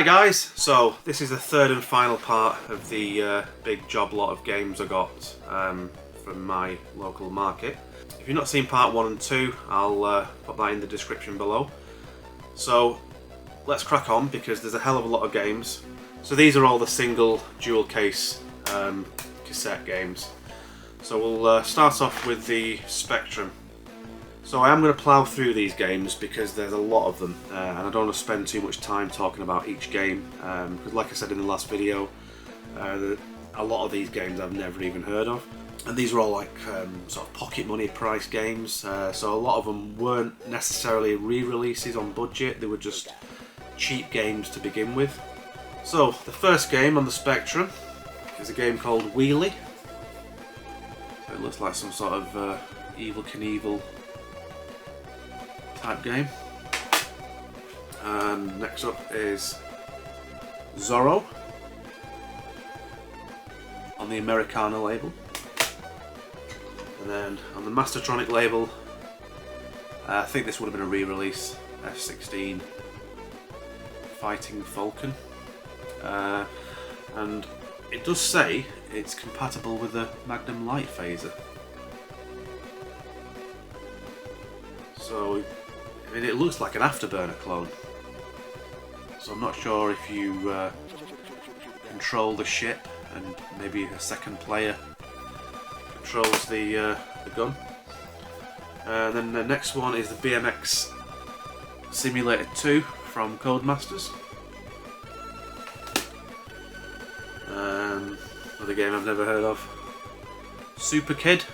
Hi guys, so this is the third and final part of the big job lot of games I got from my local market. If you've not seen part 1 and 2, I'll put that in the description below. So let's crack on because there's a hell of a lot of games. So these are all the single dual case cassette games. So we'll start off with the Spectrum. So I am going to plough through these games because there's a lot of them and I don't want to spend too much time talking about each game because like I said in the last video, a lot of these games I've never even heard of, and these are all like sort of pocket money price games, so a lot of them weren't necessarily re-releases on budget, they were just cheap games to begin with. So the first game on the Spectrum is a game called Wheelie. So it looks like some sort of Evel Knievel type game. And next up is Zorro on the Americana label, and then on the Mastertronic label I think this would have been a re-release, F-16 Fighting Falcon, and it does say it's compatible with the Magnum Light Phaser. So I mean, it looks like an Afterburner clone, so I'm not sure if you control the ship and maybe a second player controls the gun. And then the next one is the BMX Simulator 2 from Codemasters. Another game I've never heard of. Super Kid.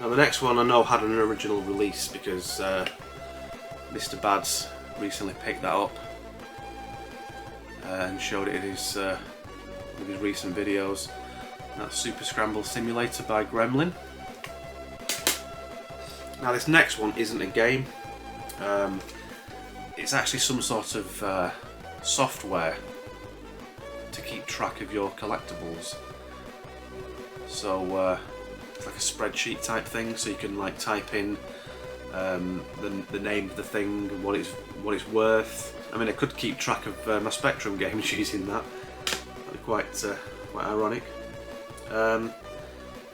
Now the next one I know had an original release because Mr. Bads recently picked that up and showed it in his recent videos. That's Super Scramble Simulator by Gremlin. Now this next one isn't a game, it's actually some sort of software to keep track of your collectibles. So it's like a spreadsheet type thing, so you can like type in the name of the thing, what it's worth. I mean, I could keep track of my Spectrum games using that. That'd be quite ironic.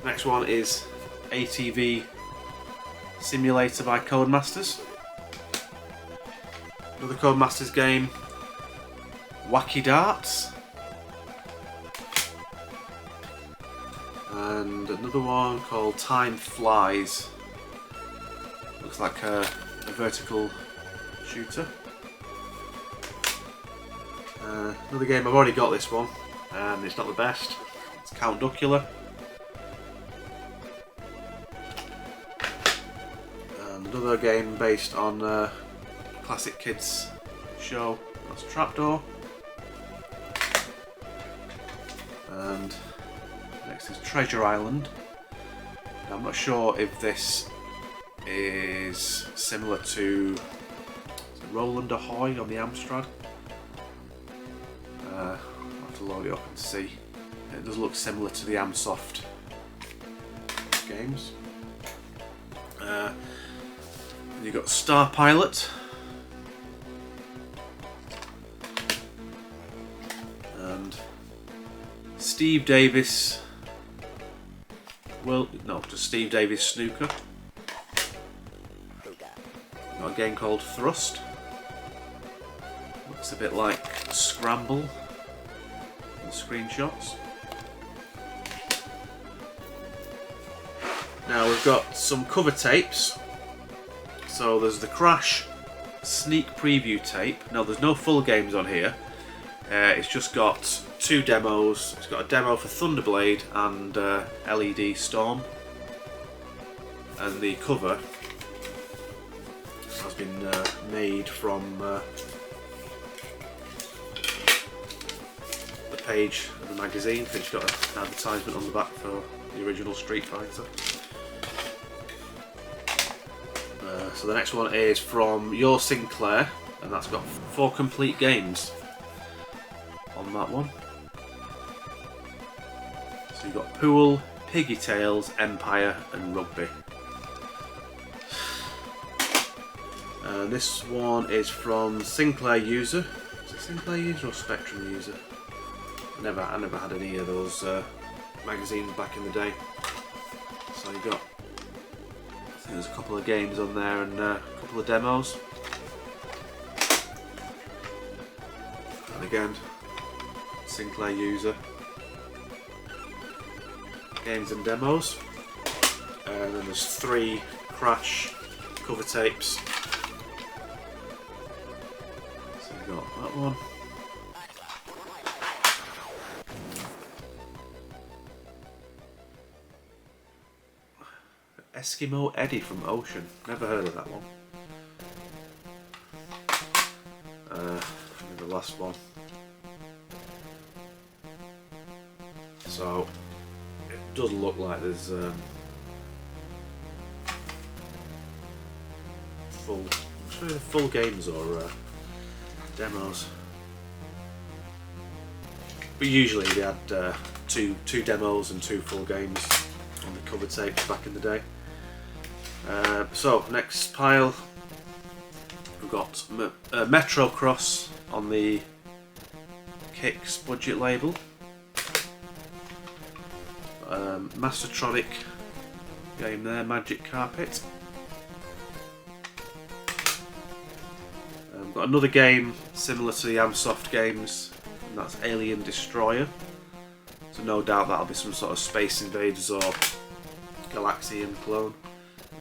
Next one is ATV Simulator by Codemasters. Another Codemasters game, Wacky Darts. And another one called Time Flies. Looks like a vertical shooter. Another game, I've already got this one, and it's not the best. It's Count Duckula. And another game based on a classic kids show, that's Trapdoor. And next is Treasure Island. Now, I'm not sure if this is similar to Roland Ahoy on the Amstrad. I'll have to load it up and see. It does look similar to the Amsoft games. You've got Star Pilot. And Steve Davis. Well, no, just Steve Davis Snooker. Got a game called Thrust. Looks a bit like Scramble in the screenshots. Now we've got some cover tapes. So there's the Crash sneak preview tape. Now there's no full games on here. It's just got 2 demos. It's got a demo for Thunderblade and LED Storm. And the cover has been made from the page of the magazine. It's got an advertisement on the back for the original Street Fighter. So the next one is from Your Sinclair, and that's got 4 complete games on that one. So you've got Pool, Piggy Tales, Empire and Rugby. This one is from Sinclair User. Is it Sinclair User or Spectrum User? I never had any of those magazines back in the day. So you got, I think there's a couple of games on there and a couple of demos. And again, Sinclair User. Games and demos. And then there's 3 Crash cover tapes. So we've got that one. Eskimo Eddie from Ocean. Never heard of that one. And the last one. So it does look like there's full games or demos. But usually they had two demos and 2 full games on the cover tapes back in the day. So next pile, we've got Metro Cross on the Kicks budget label. Mastertronic game there, Magic Carpet. Got another game similar to the Amsoft games, and that's Alien Destroyer. So no doubt that'll be some sort of Space Invaders or Galaxian clone.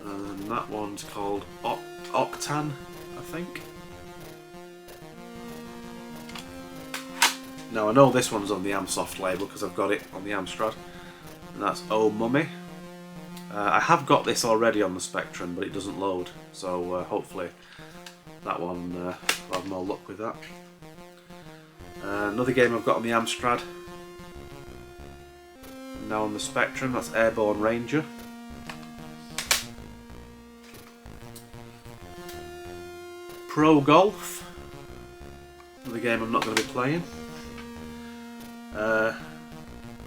And that one's called Octan, I think. Now I know this one's on the Amsoft label because I've got it on the Amstrad. And that's Oh Mummy. I have got this already on the Spectrum, but it doesn't load. So hopefully that one, I'll have more luck with that. Another game I've got on the Amstrad. Now on the Spectrum, that's Airborne Ranger. Pro Golf. Another game I'm not going to be playing.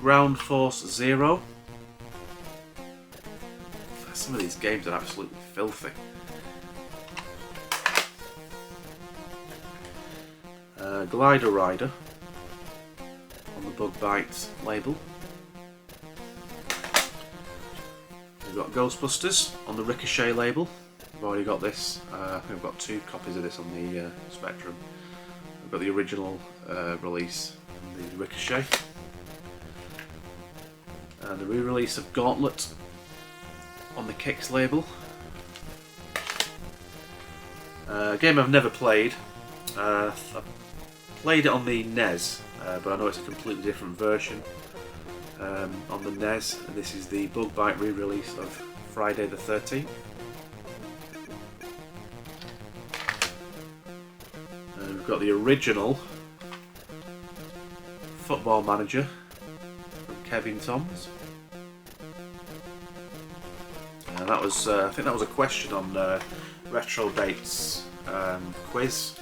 Ground Force Zero. Some of these games are absolutely filthy. Glider Rider on the Bug Bite label. We've got Ghostbusters on the Ricochet label. I've already got this. I think I've got 2 copies of this on the Spectrum. I've got the original release and the Ricochet. And the re-release of Gauntlet on the Kicks label. A game I've never played. I've played it on the NES, but I know it's a completely different version on the NES, and this is the Bug Bite re-release of Friday the 13th. And we've got the original Football Manager from Kevin Toms. And that was, I think that was a question on Retro Dates quiz.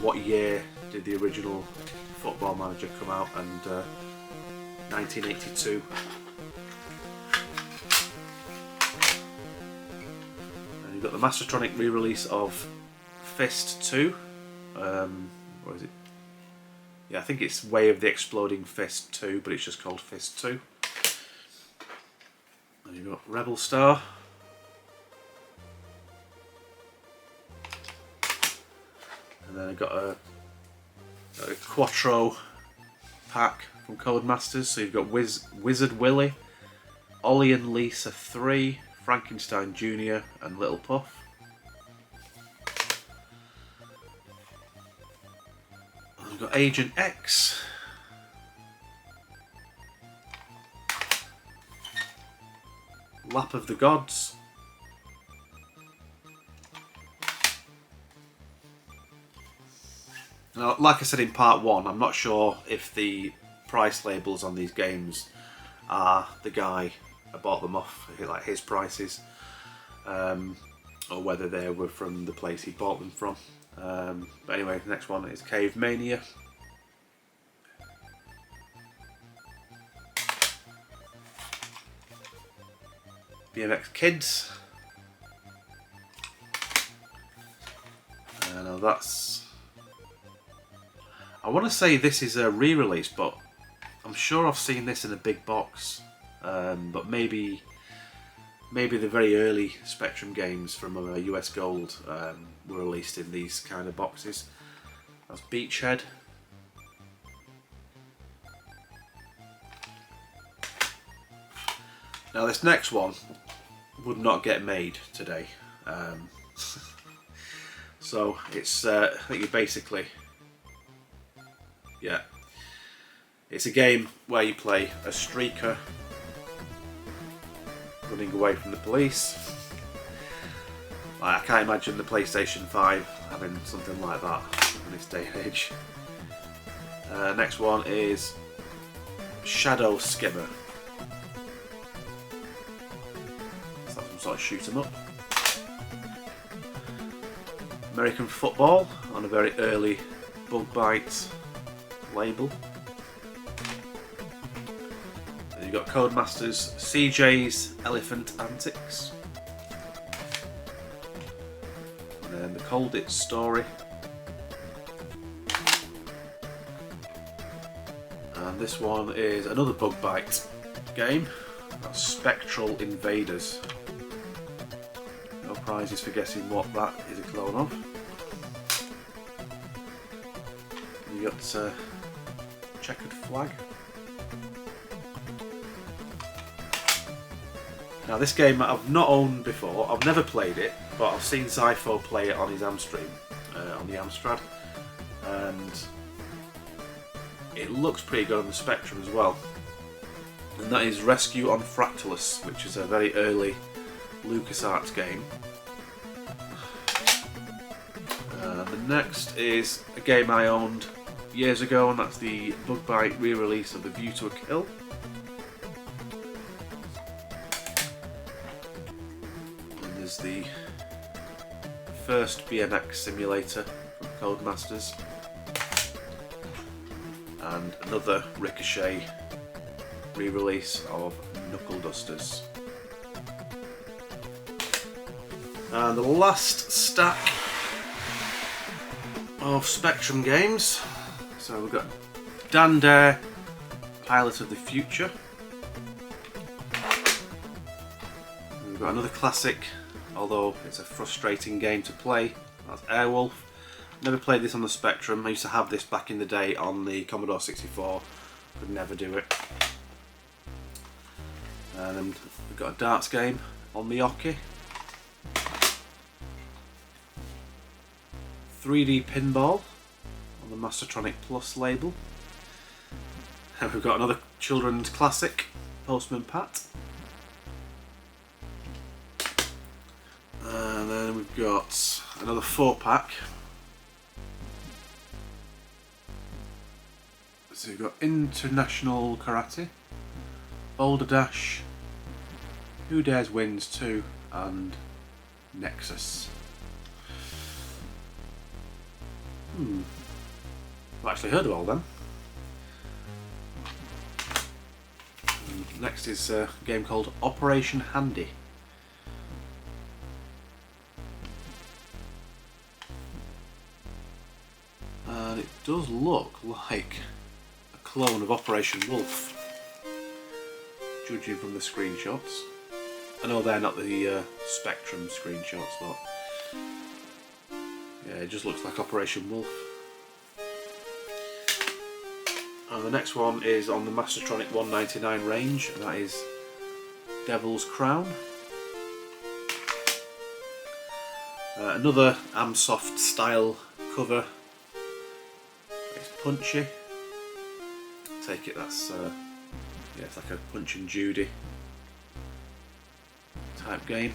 What year did the original Football Manager come out? And 1982. And you've got the Mastertronic re-release of Fist 2. What is it? Yeah, I think it's Way of the Exploding Fist 2, but it's just called Fist 2. And you've got Rebel Star. And then I've got a Quattro pack from Codemasters. So you've got Wizard Willy, Ollie and Lisa 3, Frankenstein Jr. and Little Puff. And we've got Agent X. Lap of the Gods. Now, like I said in part 1, I'm not sure if the price labels on these games are the guy I bought them off, like his prices, or whether they were from the place he bought them from. But anyway, the next one is Cave Mania. BMX Kids. Now that's... I want to say this is a re-release, but I'm sure I've seen this in a big box. But maybe the very early Spectrum games from US Gold were released in these kind of boxes. That's Beachhead. Now this next one would not get made today. So it's, I think you basically, yeah, it's a game where you play a streaker running away from the police. I can't imagine the PlayStation 5 having something like that in this day and age. Next one is Shadow Skimmer. So that's some sort of shoot 'em up. American Football on a very early Bug Bite label. Then you've got Codemasters CJ's Elephant Antics. And then the Cold It Story. And this one is another Bug Bite game. That's Spectral Invaders. No prizes for guessing what that is a clone of. And you got Checkered Flag. Now this game I've not owned before, I've never played it, but I've seen Zypho play it on his Amstream, on the Amstrad, and it looks pretty good on the Spectrum as well. And that is Rescue on Fractalus, which is a very early LucasArts game. The next is a game I owned years ago, and that's the Bug Bite re-release of The View to a Kill. And there's the first BMX simulator from Codemasters, and another Ricochet re-release of Knuckle Dusters. And the last stack of Spectrum games. So we've got Dan Dare, Pilot of the Future. We've got another classic, although it's a frustrating game to play. That's Airwolf. Never played this on the Spectrum. I used to have this back in the day on the Commodore 64. Could never do it. And we've got a darts game on the Oki. 3D Pinball on the Mastertronic Plus label. And we've got another children's classic, Postman Pat. And then we've got another 4-pack. So we've got International Karate, Boulder Dash, Who Dares Wins 2, and Nexus. I've actually heard of all them. And next is a game called Operation Handy. And it does look like a clone of Operation Wolf, judging from the screenshots. I know they're not the Spectrum screenshots, but yeah, it just looks like Operation Wolf. And the next one is on the Mastertronic 199 range, and that is Devil's Crown. Another Amsoft style cover. It's Punchy. I take it that's yeah, it's like a Punch and Judy type game.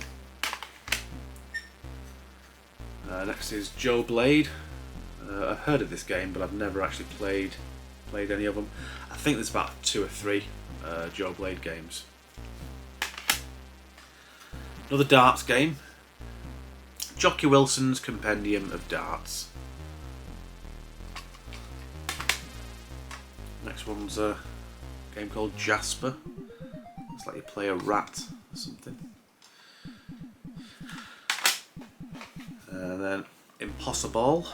Next is Joe Blade. I've heard of this game, but I've never actually played any of them. I think there's about 2 or 3 Joe Blade games. Another darts game, Jockey Wilson's Compendium of Darts. Next one's a game called Jasper. It's like you play a rat or something. And then Impossible.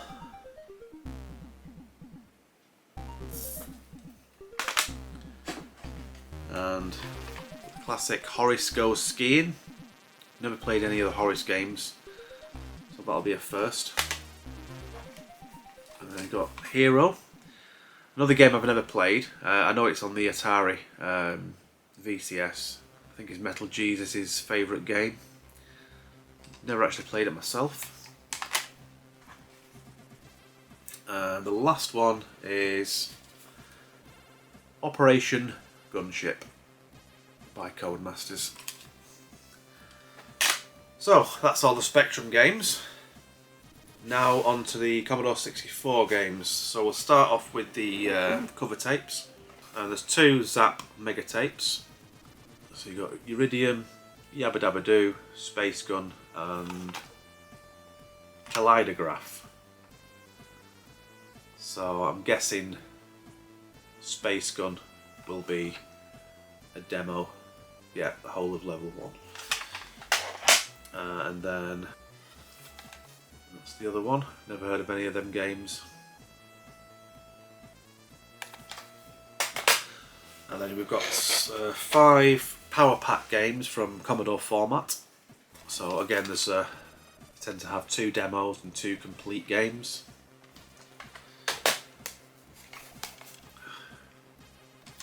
And classic Horace Goes Skiing. Never played any of the Horace games, so that'll be a first. And then you've got Hero. Another game I've never played. I know it's on the Atari VCS. I think it's Metal Jesus' favourite game. Never actually played it myself. The last one is Operation Gunship by Codemasters. So that's all the Spectrum games. Now on to the Commodore 64 games. So we'll start off with the cover tapes. There's 2 Zap Mega tapes. So you've got Iridium, Yabba Dabba Doo, Space Gun and Kaleidograph. So I'm guessing Space Gun will be a demo. Yeah, the whole of level 1. And then that's the other one. Never heard of any of them games. And then we've got 5 Power Pack games from Commodore format. So again, there's tend to have 2 demos and 2 complete games.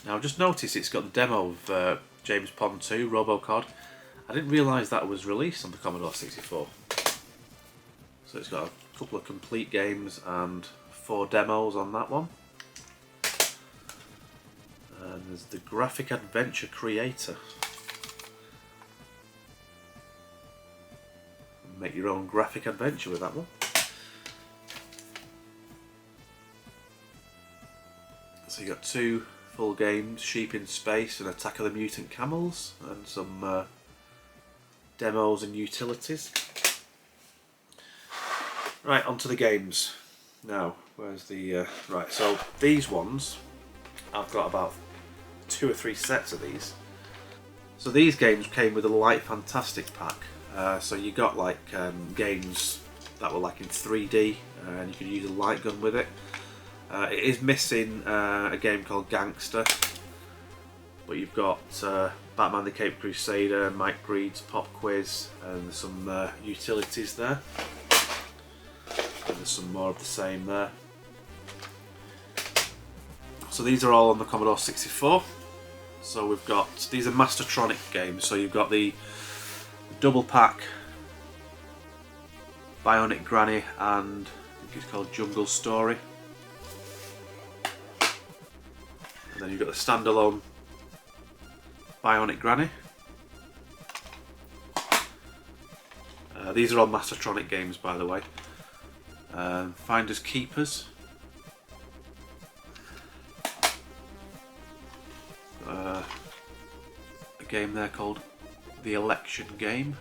Now I've just noticed it's got the demo of James Pond 2, Robocod. I didn't realise that was released on the Commodore 64. So it's got a couple of complete games and 4 demos on that one. And there's the Graphic Adventure Creator. Make your own graphic adventure with that one. So you got 2 full games, Sheep in Space and Attack of the Mutant Camels, and some demos and utilities. Right, onto the games. Now, where's the... right, so these ones, I've got about 2 or 3 sets of these. So these games came with a Light Fantastic pack. So you got like games that were like in 3D, and you could use a light gun with it. It is missing a game called Gangster, but you've got Batman the Caped Crusader, Mike Breed's Pop Quiz, and some utilities there. And there's some more of the same there. So these are all on the Commodore 64. So we've got, these are Mastertronic games, so you've got the double pack, Bionic Granny, and I think it's called Jungle Story. And then you've got the standalone Bionic Granny. These are all Mastertronic games, by the way. Finders Keepers. A game there called The Election Game.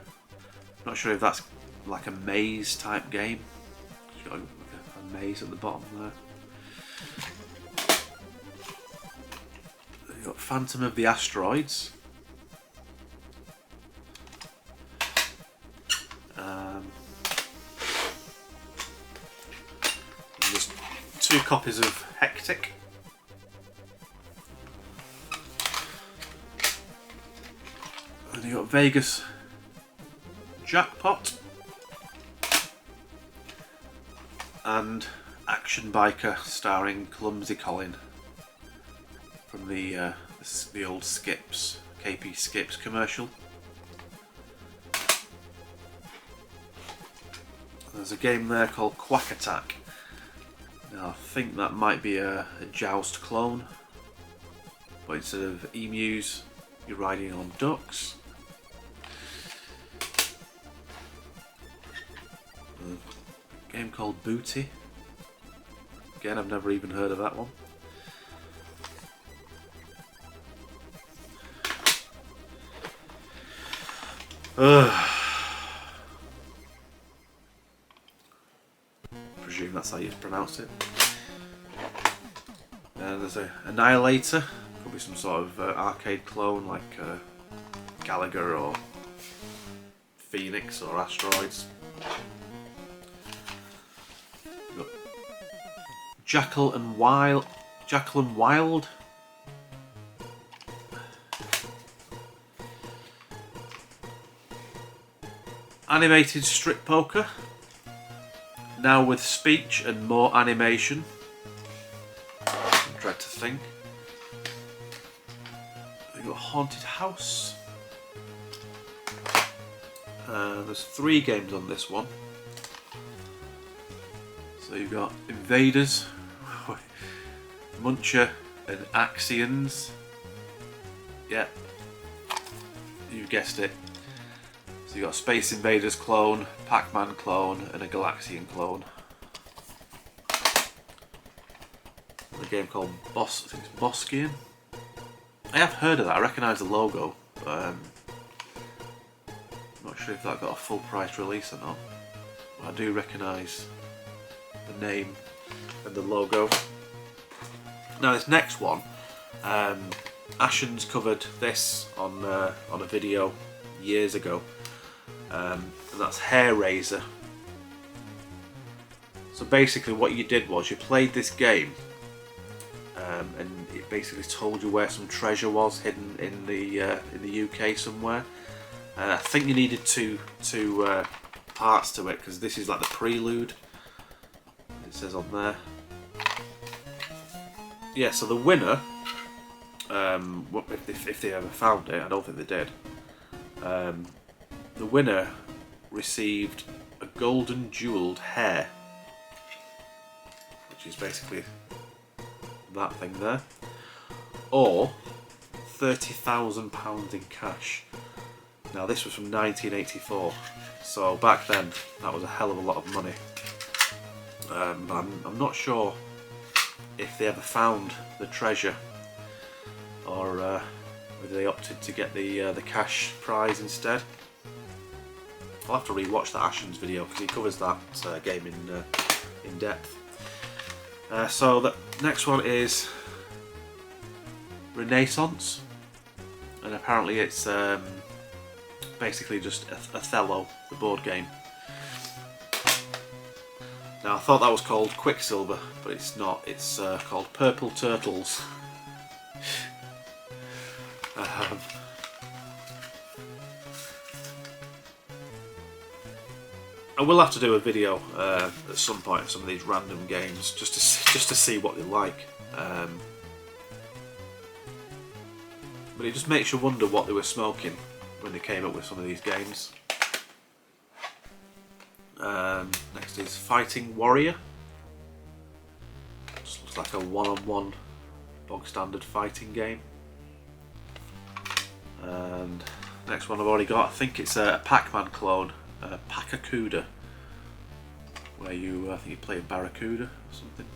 Not sure if that's like a maze type game. You've got a maze at the bottom there. You've got Phantom of the Asteroids. There's 2 copies of Hectic. And you've got Vegas Jackpot and Action Biker starring Clumsy Colin from the old Skips, KP Skips commercial. There's a game there called Quack Attack. Now I think that might be a Joust clone, but instead of emus you're riding on ducks. A game called Booty. Again, I've never even heard of that one. Presume that's how you pronounce it. There's a Annihilator. Could be some sort of arcade clone like Gallagher or Phoenix or Asteroids. Jackal and Wild. Animated strip poker. Now with speech and more animation. I dread to think. We've got Haunted House. There's 3 games on this one. So you've got Invaders, Muncher and Axions. Yep, you guessed it. So you've got Space Invaders clone, Pac-Man clone and a Galaxian clone. And a game called Boss, I think it's Boskian. I have heard of that, I recognise the logo. I'm not sure if that got a full price release or not. But I do recognise the name and the logo. Now this next one, Ashen's covered this on a video years ago, and that's Hair Raiser. So basically what you did was you played this game, and it basically told you where some treasure was hidden in the UK somewhere. I think you needed two parts to it, because this is like the prelude. It says on there. Yeah, so the winner, if they ever found it, I don't think they did. The winner received a golden jewelled hair, which is basically that thing there, or £30,000 in cash. Now this was from 1984, so back then that was a hell of a lot of money. I'm not sure if they ever found the treasure, or whether they opted to get the cash prize instead. I'll have to re-watch that Ashen's video because he covers that game in depth. So the next one is Renaissance, and apparently it's basically just Othello, the board game. Now I thought that was called Quicksilver, but it's not. It's called Purple Turtles. I will have to do a video at some point of some of these random games just to see what they like. But it just makes you wonder what they were smoking when they came up with some of these games. Next is Fighting Warrior. Just looks like a one-on-one bog standard fighting game. And next one I've already got, I think it's a Pac-Man clone, Pakakuda, where I think you play a Barracuda or something.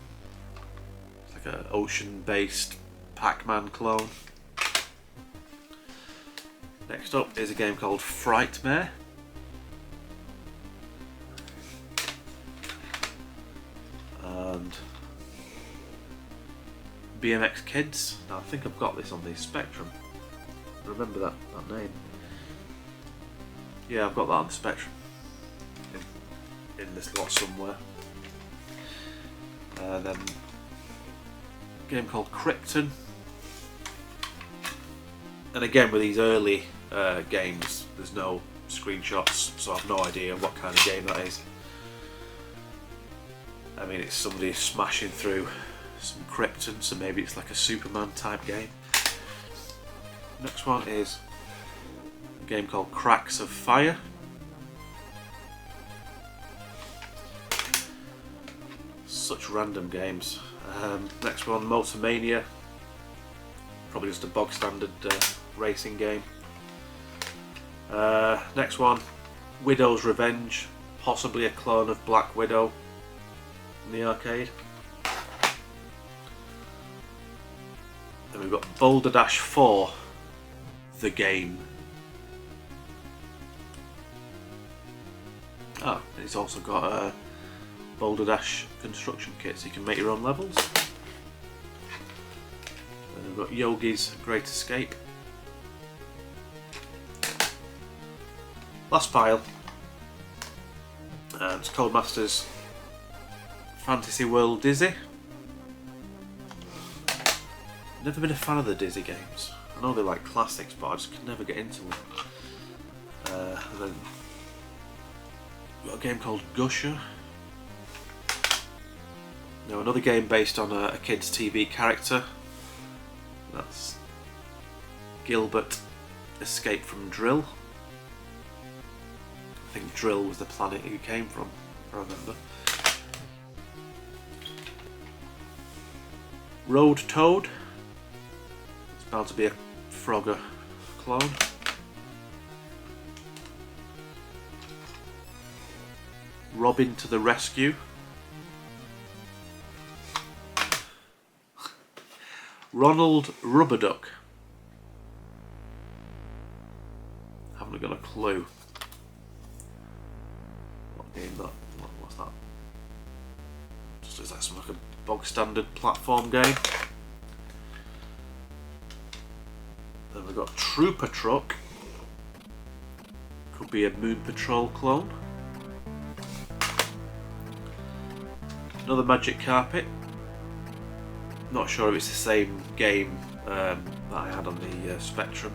It's like an ocean-based Pac-Man clone. Next up is a game called Frightmare. And BMX Kids. Now I think I've got this on the Spectrum. I remember that name. Yeah, I've got that on the Spectrum. In this lot somewhere. Then a game called Krypton. And again with these early games, there's no screenshots, so I've no idea what kind of game that is. I mean, it's somebody smashing through some Krypton, so maybe it's like a Superman type game. Next one is a game called Cracks of Fire. Such random games. Next one, Motormania. Probably just a bog standard racing game. Next one, Widow's Revenge. Possibly a clone of Black Widow in the arcade. Then we've got Boulder Dash 4, the game. Ah, and it's also got a Boulder Dash construction kit, so you can make your own levels. Then we've got Yogi's Great Escape. Last pile. It's Codemasters Fantasy World Dizzy. Never been a fan of the Dizzy games. I know they're like classics, but I just could never get into them. And then we've got a game called Gusher. Now another game based on a kid's TV character. That's Gilbert Escape from Drill. I think Drill was the planet he came from, I remember. Road Toad. It's bound to be a Frogger clone. Robin to the Rescue. Ronald Rubberduck. Haven't got a clue. What game that? What's that? Just looks like some like a bog standard platform game. Then we've got Trooper Truck. Could be a Moon Patrol clone. Another Magic Carpet. Not sure if it's the same game that I had on the Spectrum.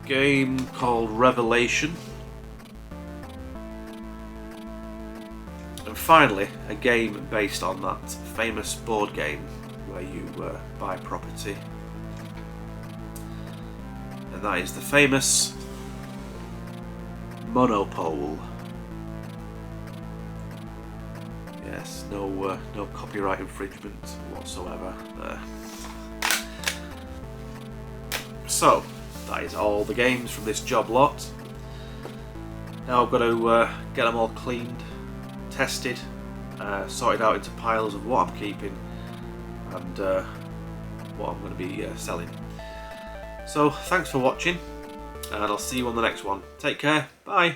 Game called Revelation. And finally, a game based on that famous board game where you buy property. And that is the famous Monopole. Yes, no copyright infringement whatsoever there. So, that is all the games from this job lot. Now I've got to get them all cleaned, tested, sorted out into piles of what I'm keeping and what I'm going to be selling. So, thanks for watching, and I'll see you on the next one. Take care, bye!